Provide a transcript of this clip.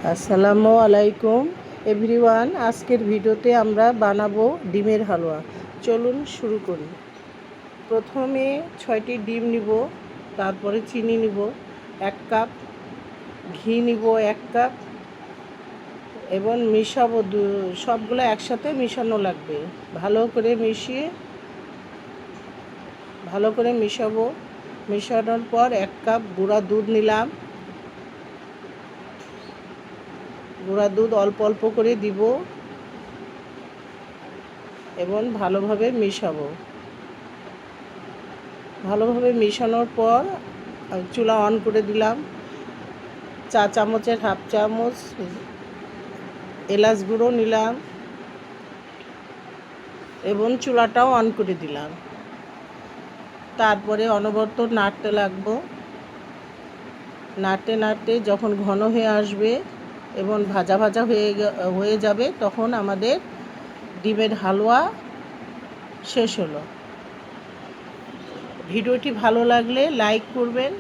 আসসালামু আলাইকুম এভরিওয়ান। আজকের ভিডিওতে আমরা বানাবো ডিমের হালুয়া। চলুন শুরু করি। প্রথমে 6টি ডিম নিব, তারপরে চিনি নিব 1 কাপ, ঘি নিব 1 কাপ এবং মিশাবো সবগুলো একসাথে মিশানো লাগবে। ভালো করে মিশাবো। মিশানোর পর 1 কাপ গুঁড়া দুধ নিলাম। গুঁড়া দুধ অল্প অল্প করে দিব এবং ভালোভাবে মিশাবো। ভালোভাবে মিশানোর পর চুলা অন করে দিলাম। চা চামচের হাফ চামচ এলাচ গুঁড়ো নিলাম এবং চুলাটাও অন করে দিলাম। তারপরে অনবরত নাড়তে লাগবো। নাড়তে নাড়তে যখন ঘন হয়ে আসবে এবং ভাজা ভাজা হয়ে যাবে, তখন আমাদের ডিমের হালুয়া শেষ হলো। ভিডিওটি ভালো লাগলে লাইক করবেন।